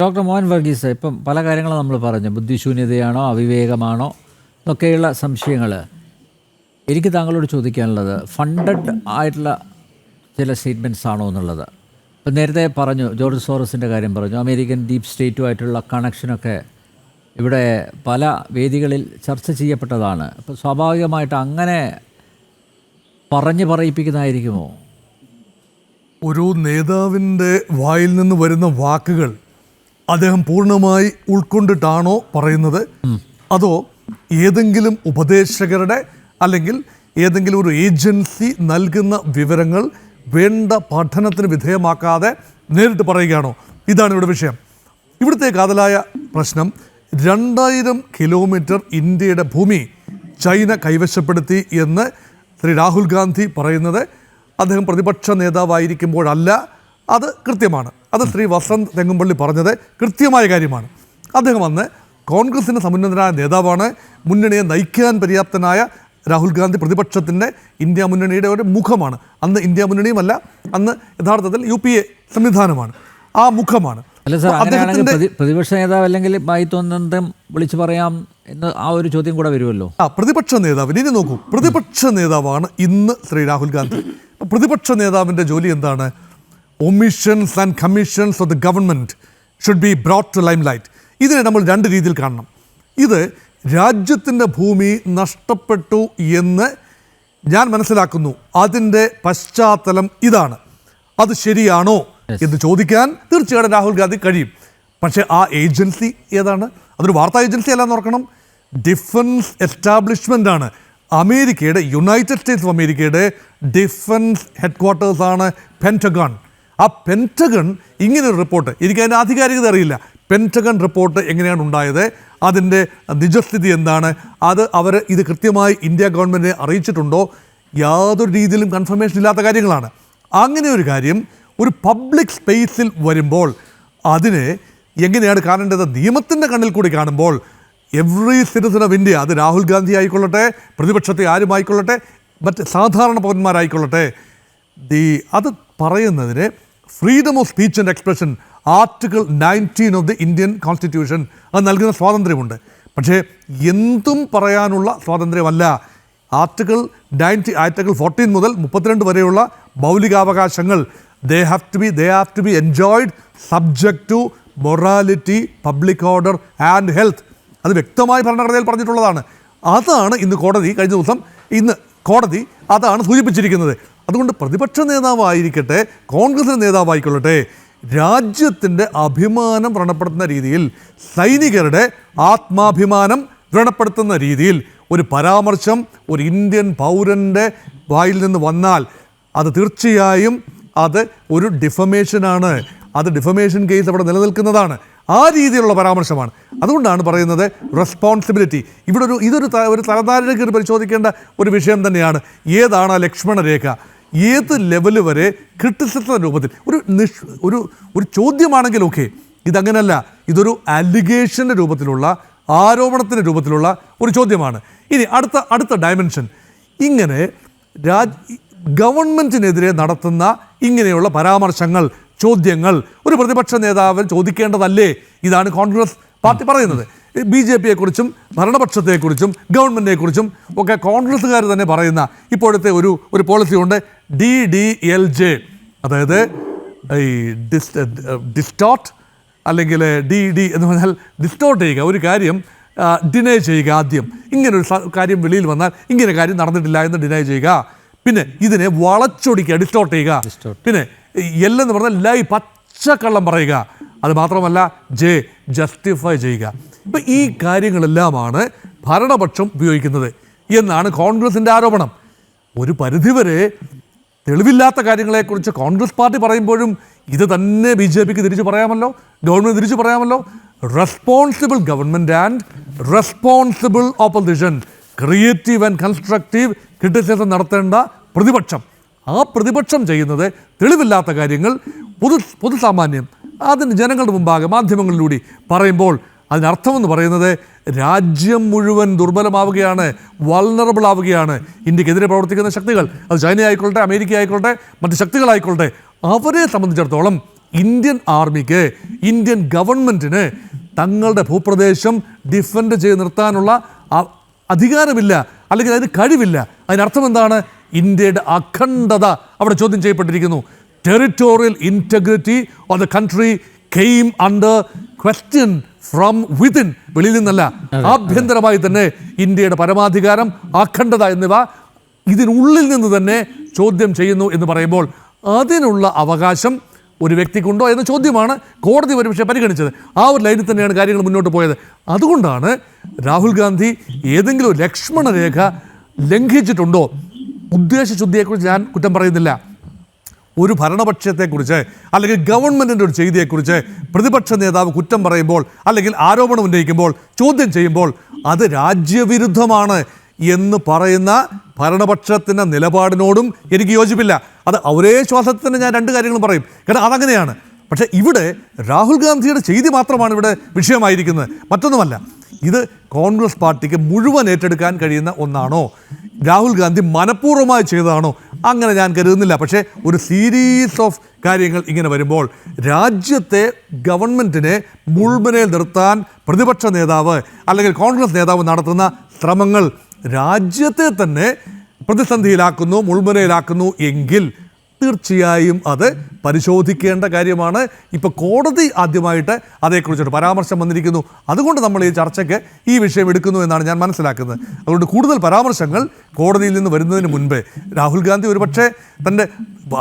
Doctor Mohan Varghese, ഇപ്പം പല കാര്യങ്ങളും നമ്മൾ പറഞ്ഞു, ബുദ്ധിശൂന്യതയാണോ അവിവേകമാണോ എന്നൊക്കെയുള്ള സംശയങ്ങൾ. എനിക്ക് താങ്കളോട് ചോദിക്കാനുള്ളത് ഫണ്ടഡ് ആയിട്ടുള്ള ചില സ്റ്റേറ്റ്മെൻറ്റ്സ് ആണോ എന്നുള്ളത്. ഇപ്പം നേരത്തെ പറഞ്ഞു, ജോർജ് സോറസിൻ്റെ കാര്യം പറഞ്ഞു, അമേരിക്കൻ ഡീപ്പ് സ്റ്റേറ്റുമായിട്ടുള്ള കണക്ഷനൊക്കെ ഇവിടെ പല വേദികളിൽ ചർച്ച ചെയ്യപ്പെട്ടതാണ്. അപ്പോൾ സ്വാഭാവികമായിട്ട് അങ്ങനെ പറയിപ്പിക്കുന്നതായിരിക്കുമോ? ഒരു നേതാവിൻ്റെ വായിൽ നിന്ന് വരുന്ന വാക്കുകൾ അദ്ദേഹം പൂർണ്ണമായി ഉൾക്കൊണ്ടിട്ടാണോ പറയുന്നത്, അതോ ഏതെങ്കിലും ഉപദേശകരുടെ അല്ലെങ്കിൽ ഏതെങ്കിലും ഒരു ഏജൻസി നൽകുന്ന വിവരങ്ങൾ വേണ്ട പഠനത്തിന് വിധേയമാക്കാതെ നേരിട്ട് പറയുകയാണോ? ഇതാണ് ഇവിടെ വിഷയം. ഇവിടുത്തെ കാതലായ പ്രശ്നം 2000 കിലോമീറ്റർ ഇന്ത്യയുടെ ഭൂമി ചൈന കൈവശപ്പെടുത്തി എന്ന് ശ്രീ രാഹുൽ ഗാന്ധി പറയുന്നത് അദ്ദേഹം പ്രതിപക്ഷ നേതാവായിരിക്കുമ്പോഴല്ല. അത് കൃത്യമാണ്. അത് ശ്രീ വസന്ത് തെങ്ങുംപള്ളി പറഞ്ഞത് കൃത്യമായ കാര്യമാണ്. അദ്ദേഹം അന്ന് കോൺഗ്രസിൻ്റെ സമുന്നതനായ നേതാവാണ്. മുന്നണിയെ നയിക്കാൻ പര്യാപ്തനായ രാഹുൽ ഗാന്ധി പ്രതിപക്ഷത്തിൻ്റെ ഇന്ത്യ മുന്നണിയുടെ ഒരു മുഖമാണ്. അന്ന് ഇന്ത്യ മുന്നണിയുമല്ല, അന്ന് യഥാർത്ഥത്തിൽ UPA സംവിധാനമാണ്. ആ മുഖമാണ്. അല്ല സാർ, അങ്ങനെയാണെങ്കിൽ പ്രതിപക്ഷ നേതാവ് അല്ലെങ്കിൽ തോന്നുന്നതും വിളിച്ചു പറയാം എന്ന് ആ ഒരു ചോദ്യം കൂടെ വരുമല്ലോ. പ്രതിപക്ഷ നേതാവിന് ഇനി നോക്കൂ, പ്രതിപക്ഷ നേതാവാണ് ഇന്ന് ശ്രീ രാഹുൽ ഗാന്ധി. പ്രതിപക്ഷ നേതാവിൻ്റെ ജോലി എന്താണ്? Omissions and commissions of the government should be brought to limelight. ഇതിനെ നമ്മൾ രണ്ട് രീതിയിൽ കാണണം. ഇത് രാജ്യത്തിൻ്റെ ഭൂമി നഷ്ടപ്പെട്ടു എന്ന് ഞാൻ മനസ്സിലാക്കുന്നു. അതിൻ്റെ പശ്ചാത്തലം ഇതാണ്. അത് ശരിയാണോ എന്ന് ചോദിക്കാൻ തീർച്ചയായിട്ടും രാഹുൽ ഗാന്ധി കഴിയും. പക്ഷേ ആ ഏജൻസി ഏതാണ്? അതൊരു വാർത്താ ഏജൻസി അല്ലാന്ന് ഓർക്കണം. ഡിഫൻസ് എസ്റ്റാബ്ലിഷ്മെൻ്റ് ആണ്. അമേരിക്കയുടെ, യുണൈറ്റഡ് സ്റ്റേറ്റ്സ് ഓഫ് അമേരിക്കയുടെ ഡിഫൻസ് ഹെഡ്ക്വാർട്ടേഴ്സാണ് പെൻറ്റഗൺ. ആ പെൻറ്റഗൺ ഇങ്ങനൊരു റിപ്പോർട്ട്, എനിക്കതിൻ്റെ ആധികാരികത അറിയില്ല. പെൻറ്റഗൺ റിപ്പോർട്ട് എങ്ങനെയാണ് ഉണ്ടായത്, അതിൻ്റെ നിജസ്ഥിതി എന്താണ്, അത് അവർ ഇത് കൃത്യമായി ഇന്ത്യ ഗവൺമെൻറ്റിനെ അറിയിച്ചിട്ടുണ്ടോ? യാതൊരു രീതിയിലും കൺഫർമേഷൻ ഇല്ലാത്ത കാര്യങ്ങളാണ്. അങ്ങനെ ഒരു കാര്യം ഒരു പബ്ലിക് സ്പേസിൽ വരുമ്പോൾ അതിനെ എങ്ങനെയാണ് കാണേണ്ടത്? നിയമത്തിൻ്റെ കണ്ണിൽ കൂടി കാണുമ്പോൾ എവ്രി സിറ്റിസൺ ഓഫ് ഇന്ത്യ, അത് രാഹുൽ ഗാന്ധി ആയിക്കൊള്ളട്ടെ, പ്രതിപക്ഷത്തെ ആരുമായിക്കൊള്ളട്ടെ, മറ്റ് സാധാരണ പൗരന്മാരായിക്കൊള്ളട്ടെ, അത് പറയുന്നതിന് freedom of speech and expression article 19 of the Indian constitution അത് നൽകുന്ന സ്വാതന്ത്ര്യമുണ്ട്. പക്ഷേ എന്തും പറയാനുള്ള സ്വാതന്ത്ര്യമല്ല. ആർട്ടിക്കിൾ 14 മുതൽ 32 വരെയുള്ള മൗലികാവകാശങ്ങൾ they have to be enjoyed subject to morality, public order and health. അത് വ്യക്തമായി ഭരണഘടനയിൽ പറഞ്ഞിട്ടുള്ളതാണ്. അതാണ് ഇന്ന് കോടതി അതാണ് സൂചിപ്പിച്ചിരിക്കുന്നത്. അതുകൊണ്ട് പ്രതിപക്ഷ നേതാവായിരിക്കട്ടെ, കോൺഗ്രസിൻ്റെ നേതാവായിക്കൊള്ളട്ടെ, രാജ്യത്തിൻ്റെ അഭിമാനം വ്രണപ്പെടുത്തുന്ന രീതിയിൽ, സൈനികരുടെ ആത്മാഭിമാനം വ്രണപ്പെടുത്തുന്ന രീതിയിൽ ഒരു പരാമർശം ഒരു ഇന്ത്യൻ പൗരൻ്റെ വായിൽ നിന്ന് വന്നാൽ അത് തീർച്ചയായും അത് ഒരു ഡിഫമേഷനാണ്. അത് ഡിഫമേഷൻ കേസ് അവിടെ നിലനിൽക്കുന്നതാണ്. ആ രീതിയിലുള്ള പരാമർശമാണ്. അതുകൊണ്ടാണ് പറയുന്നത് റെസ്പോൺസിബിലിറ്റി. ഇവിടെ ഇതൊരു തലധാരക്ക് പരിശോധിക്കേണ്ട ഒരു വിഷയം തന്നെയാണ്. ഏതാണ് ആ ലക്ഷ്മണരേഖ? ഏത് ലെവല് വരെ ക്രിറ്റിസിസം രൂപത്തിൽ ഒരു ചോദ്യമാണെങ്കിൽ ഓക്കെ, ഇതങ്ങനല്ല. ഇതൊരു അലിഗേഷൻ്റെ രൂപത്തിലുള്ള, ആരോപണത്തിൻ്റെ രൂപത്തിലുള്ള ഒരു ചോദ്യമാണ്. ഇനി അടുത്ത ഡയമെൻഷൻ, ഇങ്ങനെ ഗവൺമെൻറ്റിനെതിരെ നടത്തുന്ന ഇങ്ങനെയുള്ള പരാമർശങ്ങൾ, ചോദ്യങ്ങൾ ഒരു പ്രതിപക്ഷ നേതാവ് ചോദിക്കേണ്ടതല്ലേ? ഇതാണ് കോൺഗ്രസ് പാർട്ടി പറയുന്നത്. BJPയെക്കുറിച്ചും ഭരണപക്ഷത്തെക്കുറിച്ചും ഗവൺമെൻറ്റിനെക്കുറിച്ചും ഒക്കെ കോൺഗ്രസ്സുകാർ തന്നെ പറയുന്ന ഇപ്പോഴത്തെ ഒരു പോളിസിയുണ്ട്, DDLJ. അതായത് ഈ ഡിസ്റ്റോർട്ട് അല്ലെങ്കിൽ DD എന്ന് പറഞ്ഞാൽ ഡിസ്റ്റോർട്ട് ചെയ്യുക, ഒരു കാര്യം ഡിനൈ ചെയ്യുക. ആദ്യം ഇങ്ങനൊരു കാര്യം വെളിയിൽ വന്നാൽ ഇങ്ങനെ കാര്യം നടന്നിട്ടില്ല എന്ന് ഡിനൈ ചെയ്യുക. പിന്നെ ഇതിനെ വളച്ചൊടിക്കുക, ഡിസ്റ്റോർട്ട് ചെയ്യുക. പിന്നെ എന്ന് പറഞ്ഞാൽ പച്ചക്കള്ളം പറയുക. അത് മാത്രമല്ല ജസ്റ്റിഫൈ ചെയ്യുക. ഇപ്പം ഈ കാര്യങ്ങളെല്ലാമാണ് ഭരണപക്ഷം ഉപയോഗിക്കുന്നത് എന്നാണ് കോൺഗ്രസിൻ്റെ ആരോപണം. ഒരു പരിധിവരെ തെളിവില്ലാത്ത കാര്യങ്ങളെക്കുറിച്ച് കോൺഗ്രസ് പാർട്ടി പറയുമ്പോഴും ഇത് തന്നെ BJPക്ക് തിരിച്ചു പറയാമല്ലോ, ഗവൺമെൻറ് തിരിച്ചു പറയാമല്ലോ. Responsible government and responsible opposition, creative and constructive criticism നടത്തേണ്ട പ്രതിപക്ഷം. ആ പ്രതിപക്ഷം ചെയ്യുന്നത് തെളിവില്ലാത്ത കാര്യങ്ങൾ പൊതുസാമാന്യം അതിന് ജനങ്ങളുടെ മുമ്പാകെ മാധ്യമങ്ങളിലൂടെ പറയുമ്പോൾ അതിനർത്ഥമെന്ന് പറയുന്നത് രാജ്യം മുഴുവൻ ദുർബലമാവുകയാണ്, വൾണറബിൾ ആവുകയാണ്. ഇന്ത്യക്കെതിരെ പ്രവർത്തിക്കുന്ന ശക്തികൾ, അത് ചൈന ആയിക്കൊള്ളട്ടെ, അമേരിക്ക ആയിക്കൊള്ളട്ടെ, മറ്റ് ശക്തികളായിക്കൊള്ളട്ടെ, അവരെ സംബന്ധിച്ചിടത്തോളം ഇന്ത്യൻ ആർമിക്ക്, ഇന്ത്യൻ ഗവൺമെൻറ്റിന് തങ്ങളുടെ ഭൂപ്രദേശം ഡിഫെൻഡ് ചെയ്ത് നിർത്താനുള്ള അധികാരമില്ല, അല്ലെങ്കിൽ അതിന് കഴിവില്ല. അതിനർത്ഥം എന്താണ്? ഇന്ത്യയുടെ അഖണ്ഡത അവിടെ ചോദ്യം ചെയ്യപ്പെട്ടിരിക്കുന്നു. Territorial integrity of the country came under question from within, വെളിയിൽ നിന്നല്ല, ആഭ്യന്തരമായി തന്നെ ഇന്ത്യയുടെ പരമാധികാരം, അഖണ്ഡത എന്നിവ ഇതിനുള്ളിൽ നിന്ന് തന്നെ ചോദ്യം ചെയ്യുന്നു എന്ന് പറയുമ്പോൾ അതിനുള്ള അവകാശം ഒരു വ്യക്തിക്കുണ്ടോ എന്ന ചോദ്യമാണ് കോടതി ഒരുപക്ഷെ പരിഗണിച്ചത്. ആ ഒരു ലൈനിൽ തന്നെയാണ് കാര്യങ്ങൾ മുന്നോട്ട് പോയത്. അതുകൊണ്ടാണ് രാഹുൽ ഗാന്ധി ഏതെങ്കിലും ലക്ഷ്മണ രേഖ ലംഘിച്ചിട്ടുണ്ടോ? ഉദ്ദേശശുദ്ധിയെക്കുറിച്ച് ഞാൻ കുറ്റം പറയുന്നില്ല. ഒരു ഭരണപക്ഷത്തെക്കുറിച്ച് അല്ലെങ്കിൽ ഗവൺമെൻറ്റിൻ്റെ ഒരു ചെയ്തിയെക്കുറിച്ച് പ്രതിപക്ഷ നേതാവ് കുറ്റം പറയുമ്പോൾ അല്ലെങ്കിൽ ആരോപണം ഉന്നയിക്കുമ്പോൾ, ചോദ്യം ചെയ്യുമ്പോൾ അത് രാജ്യവിരുദ്ധമാണ് എന്ന് പറയുന്ന ഭരണപക്ഷത്തിൻ്റെ നിലപാടിനോടും എനിക്ക് യോജിപ്പില്ല. അത് ഒരേ ശ്വാസത്തിൽ തന്നെ ഞാൻ രണ്ട് കാര്യങ്ങളും പറയും, കാരണം അതങ്ങനെയാണ്. പക്ഷേ ഇവിടെ രാഹുൽ ഗാന്ധിയുടെ ചെയ്തി മാത്രമാണ് ഇവിടെ വിഷയമായിരിക്കുന്നത്, മറ്റൊന്നുമല്ല. ഇത് കോൺഗ്രസ് പാർട്ടിക്ക് മുഴുവൻ ഏറ്റെടുക്കാൻ കഴിയുന്ന ഒന്നാണോ? രാഹുൽ ഗാന്ധി മനഃപൂർവ്വമായി ചെയ്തതാണോ? അങ്ങനെ ഞാൻ കരുതുന്നില്ല. പക്ഷേ ഒരു സീരീസ് ഓഫ് കാര്യങ്ങൾ ഇങ്ങനെ വരുമ്പോൾ രാജ്യത്തെ ഗവൺമെൻറ്റിനെ മുൾമുനയിൽ നിർത്താൻ പ്രതിപക്ഷ നേതാവ് അല്ലെങ്കിൽ കോൺഗ്രസ് നേതാവ് നടത്തുന്ന ശ്രമങ്ങൾ രാജ്യത്തെ തന്നെ പ്രതിസന്ധിയിലാക്കുന്നു, മുൾമുനയിലാക്കുന്നു എങ്കിൽ തീർച്ചയായും അത് പരിശോധിക്കേണ്ട കാര്യമാണ്. ഇപ്പോൾ കോടതി ആദ്യമായിട്ട് അതേക്കുറിച്ചൊരു പരാമർശം വന്നിരിക്കുന്നു. അതുകൊണ്ട് നമ്മൾ ഈ ചർച്ചയ്ക്ക് ഈ വിഷയം എടുക്കുന്നു എന്നാണ് ഞാൻ മനസ്സിലാക്കുന്നത്. അതുകൊണ്ട് കൂടുതൽ പരാമർശങ്ങൾ കോടതിയിൽ നിന്ന് വരുന്നതിന് മുൻപേ രാഹുൽ ഗാന്ധി ഒരുപക്ഷെ തൻ്റെ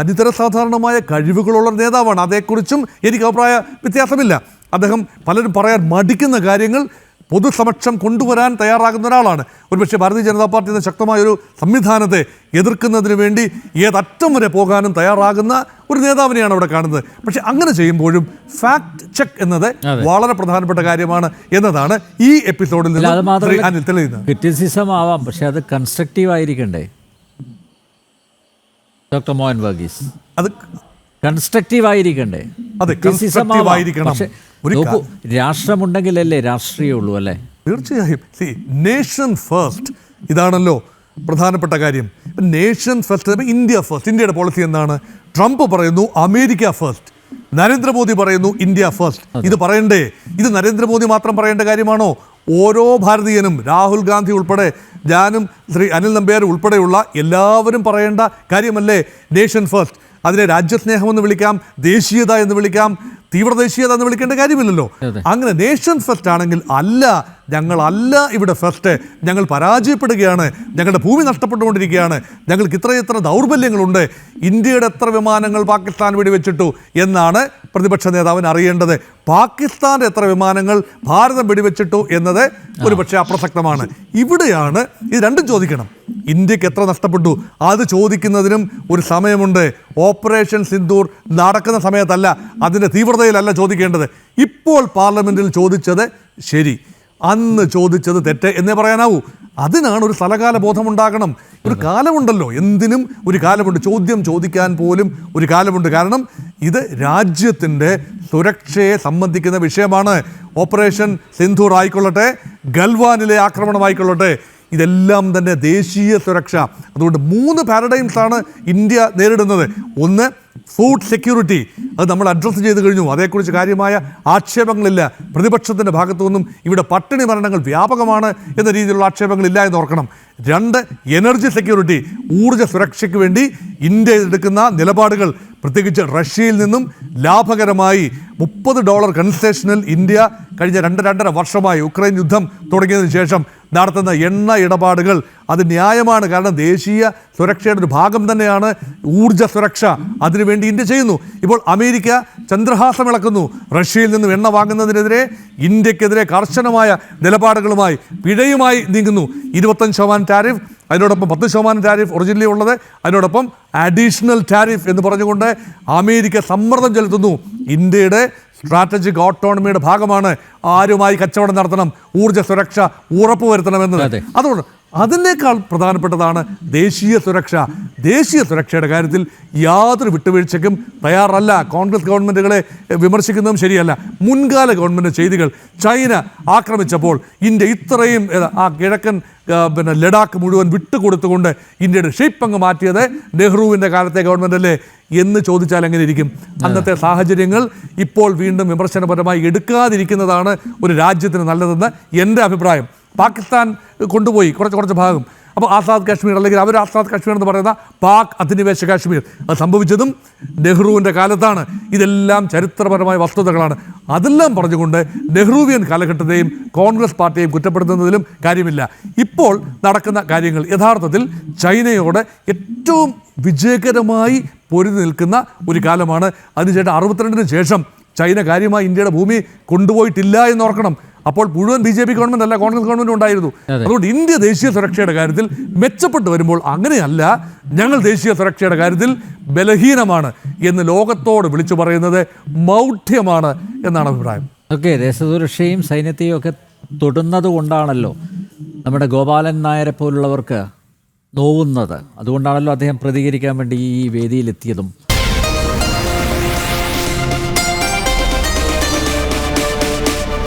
അനിതര സാധാരണമായ കഴിവുകളുള്ള നേതാവാണ്. അതേക്കുറിച്ചും എനിക്ക് അഭിപ്രായ വ്യത്യാസമില്ല. അദ്ദേഹം പലരും പറയാൻ മടിക്കുന്ന കാര്യങ്ങൾ പൊതുസമക്ഷം കൊണ്ടുവരാൻ തയ്യാറാകുന്ന ഒരാളാണ്. ഒരുപക്ഷെ ഭാരതീയ ജനതാ പാർട്ടി എന്ന ശക്തമായൊരു സംവിധാനത്തെ എതിർക്കുന്നതിന് വേണ്ടി ഏതറ്റം വരെ പോകാനും തയ്യാറാകുന്ന ഒരു നേതാവിനെയാണ് അവിടെ കാണുന്നത്. പക്ഷെ അങ്ങനെ ചെയ്യുമ്പോഴും ഫാക്ട് ചെക്ക് എന്നത് വളരെ പ്രധാനപ്പെട്ട കാര്യമാണ് എന്നതാണ് ഈ എപ്പിസോഡിൽ നിന്ന് തെളിയുന്നത്. ക്രിറ്റിസിസം ആവാം, പക്ഷെ അത് കൺസ്ട്രക്റ്റീവ് ആയിരിക്കണ്ടേ ഡോക്ടർ മോഹൻ വർഗീസ്? അത് കൺസ്ട്രക്റ്റീവ് ആയിരിക്കണ്ടേ? അതെ, കൺസ്ട്രക്റ്റീവ് ആയിരിക്കണം. നോക്കൂ, രാഷ്ട്രമുണ്ടെങ്കിലല്ലേ രാഷ്ട്രീയമുള്ളൂ, അല്ലേ? തീർച്ചയായും. നേഷൻ ഫസ്റ്റ് ഇതാണല്ലോ പ്രധാനപ്പെട്ട കാര്യം. Nation first, India first. ഇന്ത്യയുടെ പോളിസി എന്താണ്? ട്രംപ് പറയുന്നു അമേരിക്ക ഫസ്റ്റ്, നരേന്ദ്രമോദി പറയുന്നു ഇന്ത്യ ഫസ്റ്റ്. ഇത് പറയണ്ടേ? ഇത് നരേന്ദ്രമോദി മാത്രം പറയേണ്ട കാര്യമാണോ? ഓരോ ഭാരതീയനും, രാഹുൽ ഗാന്ധി ഉൾപ്പെടെ, ഞാനും ശ്രീ അനിൽ നമ്പ്യാർ ഉൾപ്പെടെയുള്ള എല്ലാവരും പറയേണ്ട കാര്യമല്ലേ നേഷൻ ഫസ്റ്റ്? അതിനെ രാജ്യസ്നേഹമെന്ന് വിളിക്കാം, ദേശീയത എന്ന് വിളിക്കാം, തീവ്രദേശീയത എന്ന് വിളിക്കേണ്ട കാര്യമില്ലല്ലോ. അങ്ങനെ നേഷൻ ഫസ്റ്റ് ആണെങ്കിൽ അല്ല, ഞങ്ങളല്ല ഇവിടെ ഫസ്റ്റ്, ഞങ്ങൾ പരാജയപ്പെടുകയാണ്, ഞങ്ങളുടെ ഭൂമി നഷ്ടപ്പെട്ടുകൊണ്ടിരിക്കുകയാണ്, ഞങ്ങൾക്ക് ഇത്ര ദൗർബല്യങ്ങളുണ്ട്, ഇന്ത്യയുടെ എത്ര വിമാനങ്ങൾ പാകിസ്ഥാൻ വെടിവെച്ചിട്ടു എന്നാണ് പ്രതിപക്ഷ നേതാവിന് അറിയേണ്ടത്. പാകിസ്ഥാൻ്റെ എത്ര വിമാനങ്ങൾ ഭാരതം വെടിവെച്ചിട്ടു എന്നത് ഒരുപക്ഷെ അപ്രസക്തമാണ്. ഇവിടെയാണ് ഇത് രണ്ടും ചോദിക്കണം. ഇന്ത്യക്ക് എത്ര നഷ്ടപ്പെട്ടു അത് ചോദിക്കുന്നതിനും ഒരു സമയമുണ്ട്. ഓപ്പറേഷൻ സിന്ദൂർ നടക്കുന്ന സമയത്തല്ല, അതിൻ്റെ തീവ്രതയിലല്ല ചോദിക്കേണ്ടത്. ഇപ്പോൾ പാർലമെൻറ്റിൽ ചോദിച്ചത് ശരി, അന്ന് ചോദിച്ചത് തെറ്റ് എന്നേ പറയാനാവൂ. അതിനാണ് ഒരു സ്ഥലകാല ബോധമുണ്ടാകണം. ഒരു കാലമുണ്ടല്ലോ, എന്തിനും ഒരു കാലമുണ്ട്. ചോദ്യം ചോദിക്കാൻ പോലും ഒരു കാലമുണ്ട്. കാരണം ഇത് രാജ്യത്തിൻ്റെ സുരക്ഷയെ സംബന്ധിക്കുന്ന വിഷയമാണ്. ഓപ്പറേഷൻ സിന്ദൂർ ആയിക്കൊള്ളട്ടെ, ഗൽവാനിലെ ആക്രമണമായിക്കൊള്ളട്ടെ, ഇതെല്ലാം തന്നെ ദേശീയ സുരക്ഷ. അതുകൊണ്ട് 3 പാരഡൈംസാണ് ഇന്ത്യ നേരിടുന്നത്. ഒന്ന്, ഫുഡ് സെക്യൂരിറ്റി, അത് നമ്മൾ അഡ്രസ്സ് ചെയ്ത് കഴിഞ്ഞു, അതേക്കുറിച്ച് കാര്യമായ ആക്ഷേപങ്ങളില്ല. പ്രതിപക്ഷത്തിൻ്റെ ഭാഗത്തു നിന്നും ഇവിടെ പട്ടിണി മരണങ്ങൾ വ്യാപകമാണ് എന്ന രീതിയിലുള്ള ആക്ഷേപങ്ങളില്ല എന്ന് ഓർക്കണം. 2, എനർജി സെക്യൂരിറ്റി, ഊർജ്ജ സുരക്ഷയ്ക്ക് വേണ്ടി ഇന്ത്യ എടുക്കുന്ന നിലപാടുകൾ, പ്രത്യേകിച്ച് റഷ്യയിൽ നിന്നും ലാഭകരമായി $30 കൺസെഷനിൽ ഇന്ത്യ കഴിഞ്ഞ 2.5 വർഷമായി ഉക്രൈൻ യുദ്ധം തുടങ്ങിയതിന് ശേഷം നടത്തുന്ന എണ്ണ ഇടപാടുകൾ, അത് ന്യായമാണ്. കാരണം ദേശീയ സുരക്ഷയുടെ ഒരു ഭാഗം തന്നെയാണ് ഊർജ്ജ സുരക്ഷ. അതിനുവേണ്ടി ഇന്ത്യ ചെയ്യുന്നു. ഇപ്പോൾ അമേരിക്ക ചന്ദ്രഹാസം ഇളക്കുന്നു. റഷ്യയിൽ നിന്നും എണ്ണ വാങ്ങുന്നതിനെതിരെ ഇന്ത്യക്കെതിരെ കർശനമായ നിലപാടുകളുമായി, പിഴയുമായി നീങ്ങുന്നു. 25% ടാരിഫ്, അതിനോടൊപ്പം 10% ടാരിഫ് ഒറിജിനലി ഉള്ളത്, അതിനോടൊപ്പം അഡീഷണൽ ടാരിഫ് എന്ന് പറഞ്ഞുകൊണ്ട് അമേരിക്ക സമ്മർദ്ദം ചെലുത്തുന്നു. ഇന്ത്യയുടെ സ്ട്രാറ്റജിക് ഓട്ടോണമിയുടെ ഭാഗമാണ് ആരുമായി കച്ചവടം നടത്തണം, ഊർജ്ജ സുരക്ഷ ഉറപ്പുവരുത്തണമെന്നത്. അതുകൊണ്ട് അതിനേക്കാൾ പ്രധാനപ്പെട്ടതാണ് ദേശീയ സുരക്ഷ. ദേശീയ സുരക്ഷയുടെ കാര്യത്തിൽ യാതൊരു വിട്ടുവീഴ്ചയ്ക്കും തയ്യാറല്ല. കോൺഗ്രസ് ഗവൺമെൻറ്റുകളെ വിമർശിക്കുന്നതും ശരിയല്ല. മുൻകാല ഗവൺമെൻറ് ചെയ്തികൾ, ചൈന ആക്രമിച്ചപ്പോൾ ഇന്ത്യ ഇത്രയും ആ കിഴക്കൻ ലഡാക്ക് മുഴുവൻ വിട്ടുകൊടുത്തുകൊണ്ട് ഇന്ത്യയുടെ ഷേപ്പ് അങ്ങ് മാറ്റിയത് നെഹ്റുവിൻ്റെ കാലത്തെ ഗവൺമെൻറ് അല്ലേ എന്ന് ചോദിച്ചാൽ എങ്ങനെ ഇരിക്കും? അന്നത്തെ സാഹചര്യങ്ങൾ ഇപ്പോൾ വീണ്ടും വിമർശനപരമായി എടുക്കാതിരിക്കുന്നതാണ് ഒരു രാജ്യത്തിന് നല്ലതെന്ന് എൻ്റെ അഭിപ്രായം. പാകിസ്ഥാൻ കൊണ്ടുപോയി കുറച്ച് ഭാഗം. അപ്പോൾ ആസാദ് കാശ്മീർ, അല്ലെങ്കിൽ അവർ ആസാദ് കാശ്മീർ എന്ന് പറയുന്ന പാക് അധിനിവേശ കാശ്മീർ, അത് സംഭവിച്ചതും നെഹ്റുവിൻ്റെ കാലത്താണ്. ഇതെല്ലാം ചരിത്രപരമായ വസ്തുതകളാണ്. അതെല്ലാം പറഞ്ഞുകൊണ്ട് നെഹ്റുവിയൻ കാലഘട്ടത്തെയും കോൺഗ്രസ് പാർട്ടിയെയും കുറ്റപ്പെടുത്തുന്നതിലും കാര്യമില്ല. ഇപ്പോൾ നടക്കുന്ന കാര്യങ്ങൾ യഥാർത്ഥത്തിൽ ചൈനയോട് ഏറ്റവും വിജയകരമായി പൊരുതി നിൽക്കുന്ന ഒരു കാലമാണ്. അതിനുശേഷം 62-ന് ശേഷം ചൈന കാര്യമായി ഇന്ത്യയുടെ ഭൂമി കൊണ്ടുപോയിട്ടില്ല എന്നോർക്കണം. അപ്പോൾ മുഴുവൻ BJP ഗവൺമെൻറ് അല്ല, കോൺഗ്രസ് ഗവൺമെൻറ് ഉണ്ടായിരുന്നു. അതുകൊണ്ട് ഇന്ത്യ ദേശീയ സുരക്ഷയുടെ കാര്യത്തിൽ മെച്ചപ്പെട്ടു വരുമ്പോൾ അങ്ങനെയല്ല, ഞങ്ങൾ ദേശീയ സുരക്ഷയുടെ കാര്യത്തിൽ ബലഹീനമാണ് എന്ന് ലോകത്തോട് വിളിച്ചു പറയുന്നത് മൗഢ്യമാണ് എന്നാണ് അഭിപ്രായം. ഓക്കെ, ദേശസുരക്ഷയും സൈന്യത്തെയും ഒക്കെ തൊടുന്നത് കൊണ്ടാണല്ലോ നമ്മുടെ ഗോപാലൻ നായരെ പോലുള്ളവർക്ക് നോവുന്നത്. അതുകൊണ്ടാണല്ലോ അദ്ദേഹം പ്രതികരിക്കാൻ വേണ്ടി ഈ വേദിയിലെത്തിയതും